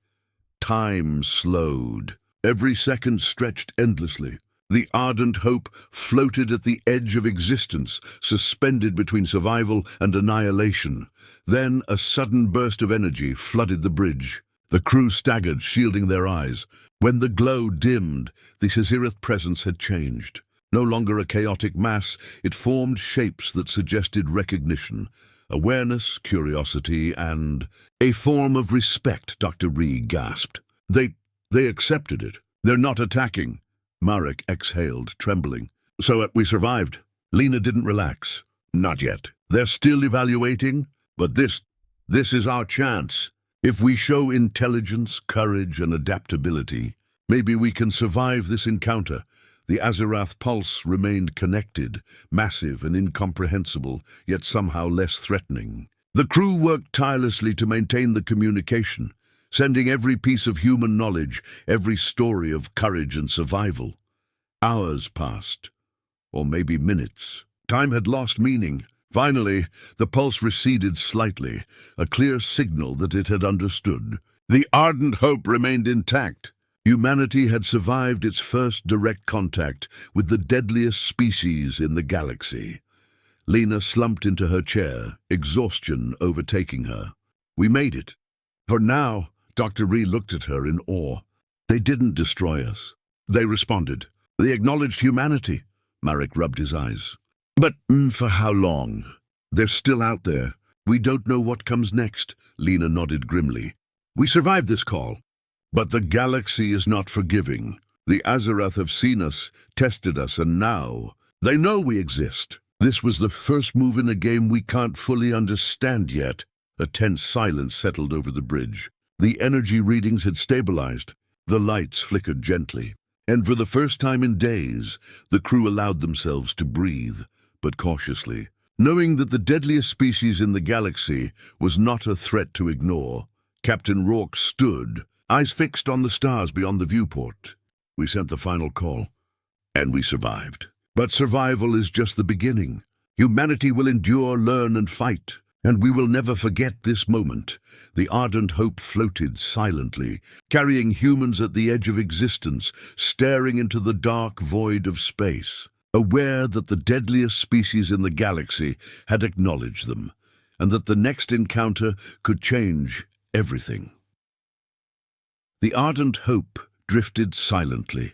Time slowed. Every second stretched endlessly. The Ardent Hope floated at the edge of existence, suspended between survival and annihilation. Then a sudden burst of energy flooded the bridge. The crew staggered, shielding their eyes. When the glow dimmed, the Azirath presence had changed. No longer a chaotic mass, it formed shapes that suggested recognition, awareness, curiosity, and a form of respect, Dr. Ree gasped. They accepted it. They're not attacking. Marek exhaled, trembling. So we survived. Lena didn't relax. Not yet. They're still evaluating, but this is our chance. If we show intelligence, courage, and adaptability, maybe we can survive this encounter. The Azirath pulse remained connected, massive and incomprehensible, yet somehow less threatening. The crew worked tirelessly to maintain the communication, sending every piece of human knowledge, every story of courage and survival. Hours passed, or maybe minutes. Time had lost meaning. Finally, the pulse receded slightly, a clear signal that it had understood. The Ardent Hope remained intact. Humanity had survived its first direct contact with the deadliest species in the galaxy. Lena slumped into her chair, exhaustion overtaking her. We made it. For now, Dr. Ree looked at her in awe. They didn't destroy us. They responded. They acknowledged humanity. Marek rubbed his eyes. But for how long? They're still out there. We don't know what comes next. Lena nodded grimly. We survived this call. But the galaxy is not forgiving. The Azirath have seen us, tested us, and now they know we exist. This was the first move in a game we can't fully understand yet. A tense silence settled over the bridge. The energy readings had stabilized. The lights flickered gently. And for the first time in days, the crew allowed themselves to breathe, but cautiously, knowing that the deadliest species in the galaxy was not a threat to ignore. Captain Rourke stood, eyes fixed on the stars beyond the viewport. We sent the final call, and we survived. But survival is just the beginning. Humanity will endure, learn, and fight, and we will never forget this moment. The Ardent Hope floated silently, carrying humans at the edge of existence, staring into the dark void of space, aware that the deadliest species in the galaxy had acknowledged them, and that the next encounter could change everything. The Ardent Hope drifted silently,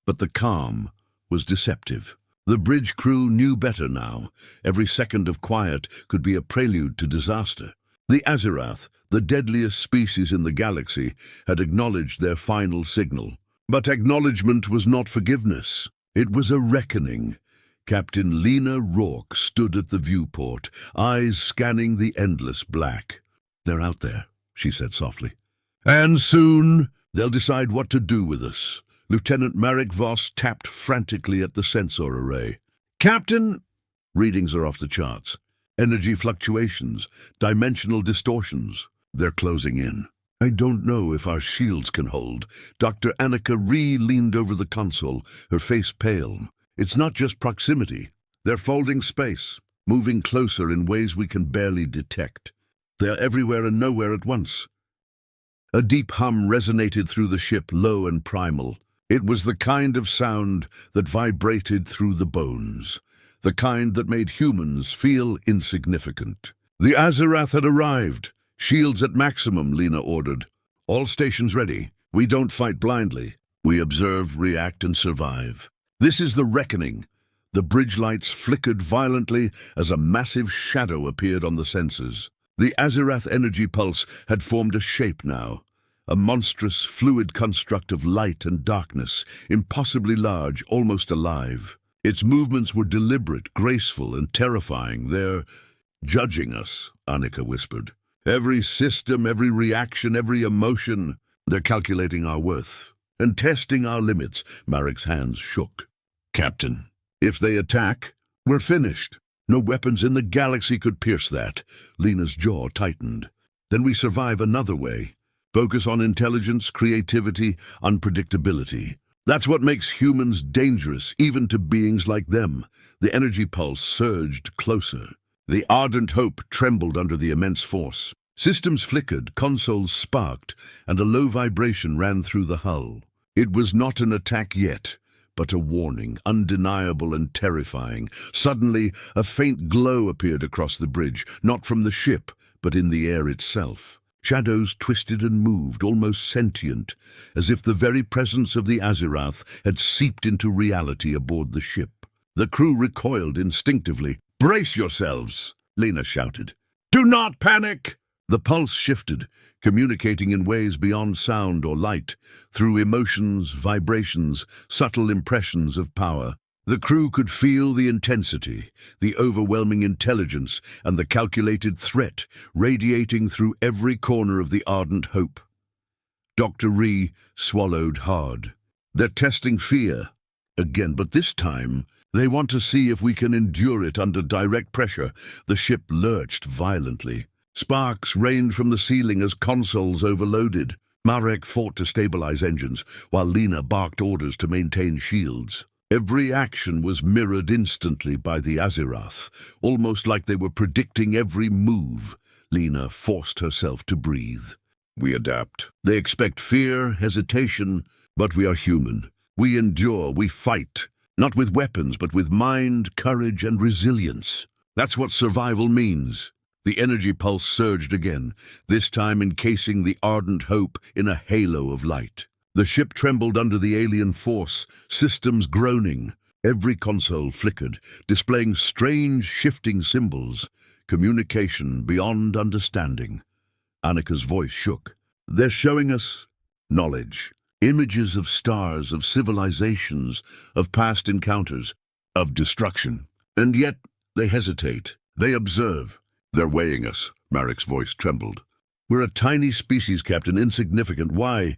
but the calm was deceptive. The bridge crew knew better now. Every second of quiet could be a prelude to disaster. The Azirath, the deadliest species in the galaxy, had acknowledged their final signal. But acknowledgement was not forgiveness. It was a reckoning. Captain Lena Rourke stood at the viewport, eyes scanning the endless black. They're out there, she said softly. And soon they'll decide what to do with us. Lieutenant Marek Voss tapped frantically at the sensor array. Captain! Readings are off the charts. Energy fluctuations, dimensional distortions. They're closing in. I don't know if our shields can hold. Dr. Annika leaned over the console, her face pale. It's not just proximity. They're folding space, moving closer in ways we can barely detect. They're everywhere and nowhere at once. A deep hum resonated through the ship, low and primal. It was the kind of sound that vibrated through the bones, the kind that made humans feel insignificant. The Azirath had arrived. Shields at maximum, Lena ordered. All stations ready. We don't fight blindly. We observe, react, and survive. This is the reckoning. The bridge lights flickered violently as a massive shadow appeared on the sensors. The Azirath energy pulse had formed a shape now, a monstrous, fluid construct of light and darkness, impossibly large, almost alive. Its movements were deliberate, graceful, and terrifying. They're judging us, Annika whispered. Every system, every reaction, every emotion. They're calculating our worth and testing our limits. Marek's hands shook. Captain, if they attack, we're finished. No weapons in the galaxy could pierce that. Lena's jaw tightened. Then we survive another way. Focus on intelligence, creativity, unpredictability. That's what makes humans dangerous, even to beings like them. The energy pulse surged closer. The Ardent Hope trembled under the immense force. Systems flickered, consoles sparked, and a low vibration ran through the hull. It was not an attack yet, but a warning, undeniable and terrifying. Suddenly, a faint glow appeared across the bridge, not from the ship, but in the air itself. Shadows twisted and moved, almost sentient, as if the very presence of the Azirath had seeped into reality aboard the ship. The crew recoiled instinctively. "Brace yourselves!" Lena shouted. "Do not panic!" The pulse shifted, communicating in ways beyond sound or light, through emotions, vibrations, subtle impressions of power. The crew could feel the intensity, the overwhelming intelligence, and the calculated threat radiating through every corner of the Ardent Hope. Dr. Ree swallowed hard. They're testing fear again, but this time they want to see if we can endure it under direct pressure. The ship lurched violently. Sparks rained from the ceiling as consoles overloaded. Marek fought to stabilize engines, while Lena barked orders to maintain shields. Every action was mirrored instantly by the Azirath, almost like they were predicting every move. Lena forced herself to breathe. We adapt. They expect fear, hesitation, but we are human. We endure, we fight, not with weapons, but with mind, courage, and resilience. That's what survival means. The energy pulse surged again, this time encasing the Ardent Hope in a halo of light. The ship trembled under the alien force, systems groaning. Every console flickered, displaying strange, shifting symbols. Communication beyond understanding. Annika's voice shook. They're showing us knowledge. Images of stars, of civilizations, of past encounters, of destruction. And yet they hesitate. They observe. They're weighing us. Marek's voice trembled. We're a tiny species, Captain, insignificant. Why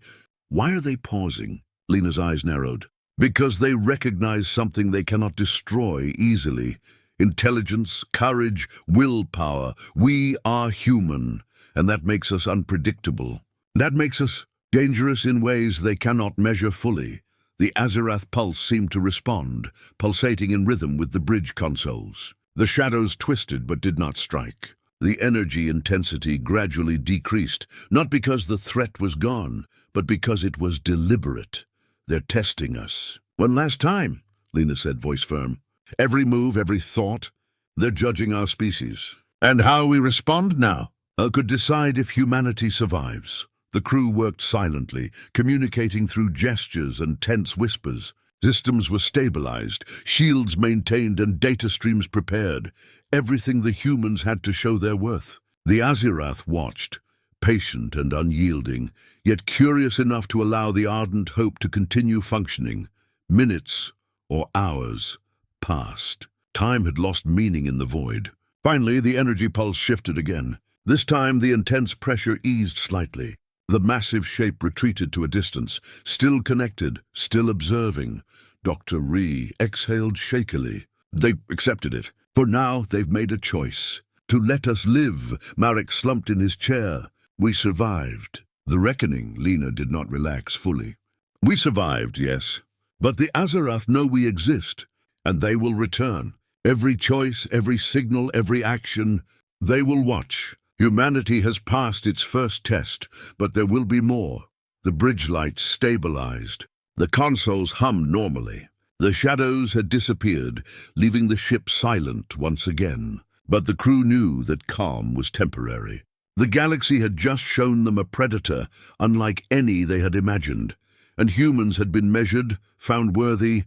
are they pausing? Lena's eyes narrowed. Because they recognize something they cannot destroy easily. Intelligence, courage, willpower. We are human, and that makes us unpredictable. That makes us dangerous in ways they cannot measure fully. The Azirath pulse seemed to respond, pulsating in rhythm with the bridge consoles. The shadows twisted but did not strike. The energy intensity gradually decreased, not because the threat was gone, but because it was deliberate. They're testing us. One last time, Lena said, voice firm. Every move, every thought. They're judging our species. And how we respond now could decide if humanity survives. The crew worked silently, communicating through gestures and tense whispers. Systems were stabilized, shields maintained, and data streams prepared. Everything the humans had to show their worth. The Azirath watched, patient and unyielding, yet curious enough to allow the Ardent Hope to continue functioning. Minutes or hours passed. Time had lost meaning in the void. Finally, the energy pulse shifted again. This time, the intense pressure eased slightly. The massive shape retreated to a distance, still connected, still observing. Dr. Ree exhaled shakily. They accepted it. For now, they've made a choice. To let us live. Marek slumped in his chair. We survived. The reckoning, Lena did not relax fully. We survived, yes, but the Azirath know we exist, and they will return. Every choice, every signal, every action, they will watch. Humanity has passed its first test, but there will be more. The bridge lights stabilized. The consoles hummed normally. The shadows had disappeared, leaving the ship silent once again. But the crew knew that calm was temporary. The galaxy had just shown them a predator unlike any they had imagined, and humans had been measured, found worthy,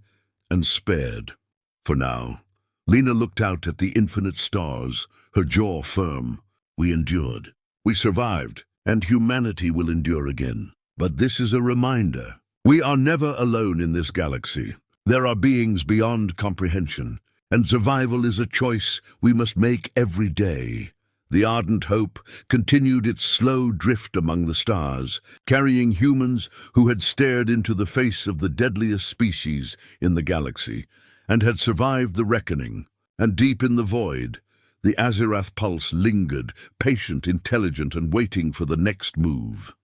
and spared. For now, Lena looked out at the infinite stars, her jaw firm. We endured. We survived, and humanity will endure again. But this is a reminder. We are never alone in this galaxy. There are beings beyond comprehension, and survival is a choice we must make every day. The Ardent Hope continued its slow drift among the stars, carrying humans who had stared into the face of the deadliest species in the galaxy, and had survived the reckoning. And deep in the void, the Azirath pulse lingered, patient, intelligent, and waiting for the next move.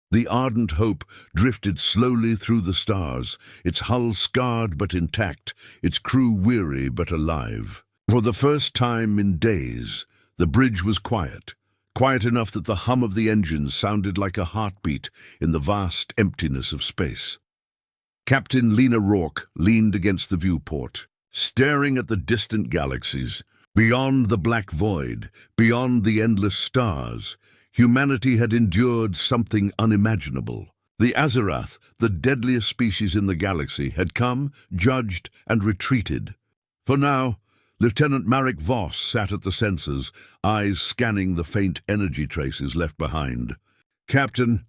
The Ardent Hope drifted slowly through the stars, its hull scarred but intact, its crew weary but alive. For the first time in days, the bridge was quiet enough that the hum of the engines sounded like a heartbeat in the vast emptiness of space. Captain Lena Rourke leaned against the viewport, staring at the distant galaxies. Beyond the black void, beyond the endless stars, humanity had endured something unimaginable. The Azirath, the deadliest species in the galaxy, had come, judged, and retreated. For now, Lieutenant Marek Voss sat at the sensors, eyes scanning the faint energy traces left behind. Captain,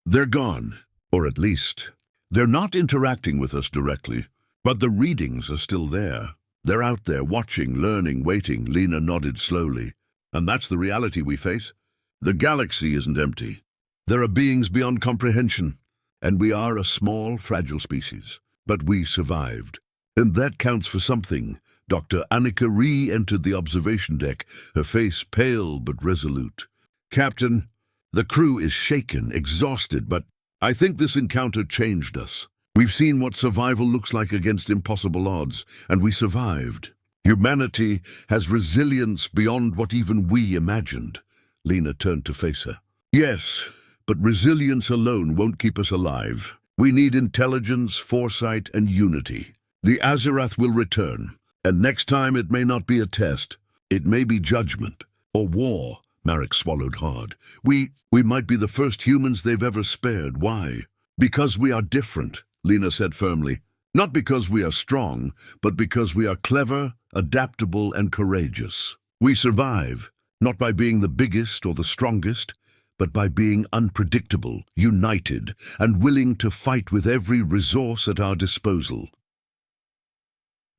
they're gone. Or at least, they're not interacting with us directly, but the readings are still there. They're out there, watching, learning, waiting. Lena nodded slowly. And that's the reality we face. The galaxy isn't empty. There are beings beyond comprehension, and we are a small, fragile species. But we survived. And that counts for something. Dr. Annika re-entered the observation deck, her face pale but resolute. Captain, the crew is shaken, exhausted, but I think this encounter changed us. We've seen what survival looks like against impossible odds, and we survived. Humanity has resilience beyond what even we imagined. Lena turned to face her. Yes, but resilience alone won't keep us alive. We need intelligence, foresight, and unity. The Azirath will return. And next time it may not be a test. It may be judgment or war. Marek swallowed hard. We might be the first humans they've ever spared. Why? Because we are different, Lena said firmly. Not because we are strong, but because we are clever, adaptable, and courageous. We survive, not by being the biggest or the strongest, but by being unpredictable, united, and willing to fight with every resource at our disposal.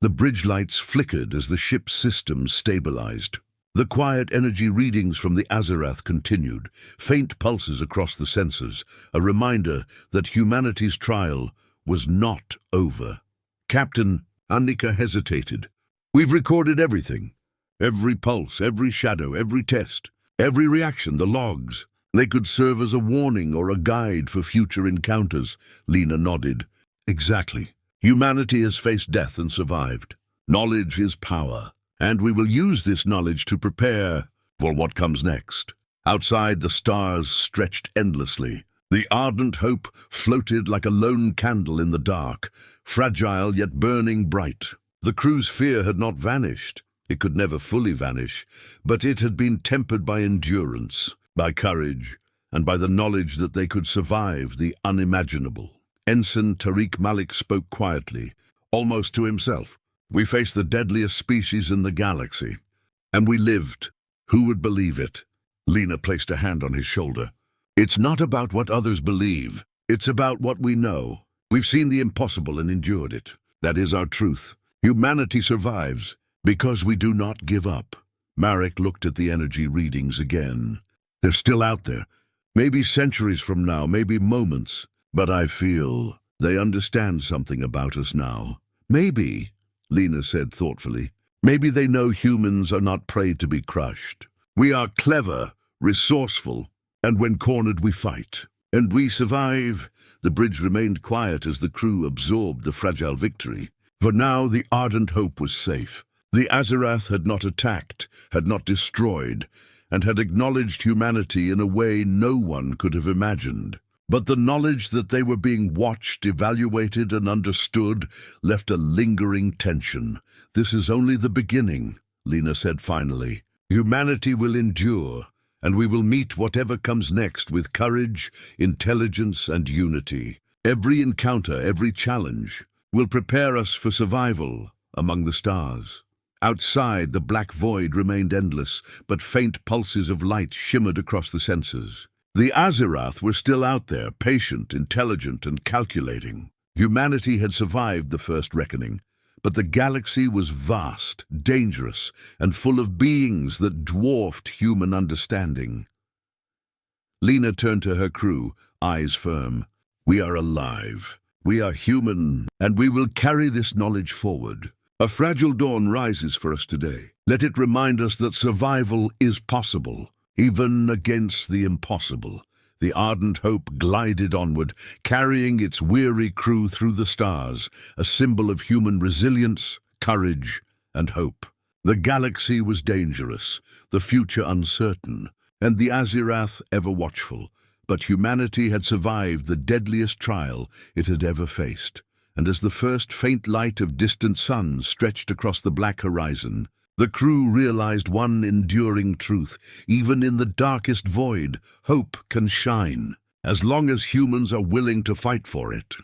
The bridge lights flickered as the ship's systems stabilized. The quiet energy readings from the Azirath continued, faint pulses across the sensors, a reminder that humanity's trial was not over. Captain, Annika hesitated. We've recorded everything. Every pulse, every shadow, every test, every reaction, the logs. They could serve as a warning or a guide for future encounters. Lena nodded. Exactly. Humanity has faced death and survived. Knowledge is power, and we will use this knowledge to prepare for what comes next. Outside, the stars stretched endlessly. The Ardent Hope floated like a lone candle in the dark, fragile yet burning bright. The crew's fear had not vanished. It could never fully vanish, but it had been tempered by endurance, by courage, and by the knowledge that they could survive the unimaginable. Ensign Tariq Malik spoke quietly, almost to himself. We faced the deadliest species in the galaxy, and we lived. Who would believe it? Lena placed a hand on his shoulder. It's not about what others believe. It's about what we know. We've seen the impossible and endured it. That is our truth. Humanity survives because we do not give up. Marek looked at the energy readings again. They're still out there. Maybe centuries from now, maybe moments. But I feel they understand something about us now. Maybe, Lena said thoughtfully, maybe they know humans are not prey to be crushed. We are clever, resourceful, and when cornered we fight. And we survive. The bridge remained quiet as the crew absorbed the fragile victory. For now the Ardent Hope was safe. The Azirath had not attacked, had not destroyed, and had acknowledged humanity in a way no one could have imagined. But the knowledge that they were being watched, evaluated, and understood left a lingering tension. "This is only the beginning," Lena said finally. "Humanity will endure, and we will meet whatever comes next with courage, intelligence, and unity. Every encounter, every challenge, will prepare us for survival among the stars." Outside, the black void remained endless, but faint pulses of light shimmered across the sensors. The Azirath were still out there, patient, intelligent, and calculating. Humanity had survived the first reckoning, but the galaxy was vast, dangerous, and full of beings that dwarfed human understanding. Lena turned to her crew, eyes firm. "We are alive. We are human, and we will carry this knowledge forward. A fragile dawn rises for us today. Let it remind us that survival is possible, even against the impossible." The Ardent Hope glided onward, carrying its weary crew through the stars, a symbol of human resilience, courage, and hope. The galaxy was dangerous, the future uncertain, and the Azirath ever watchful. But humanity had survived the deadliest trial it had ever faced. And as the first faint light of distant suns stretched across the black horizon, the crew realized one enduring truth: even in the darkest void, hope can shine, as long as humans are willing to fight for it.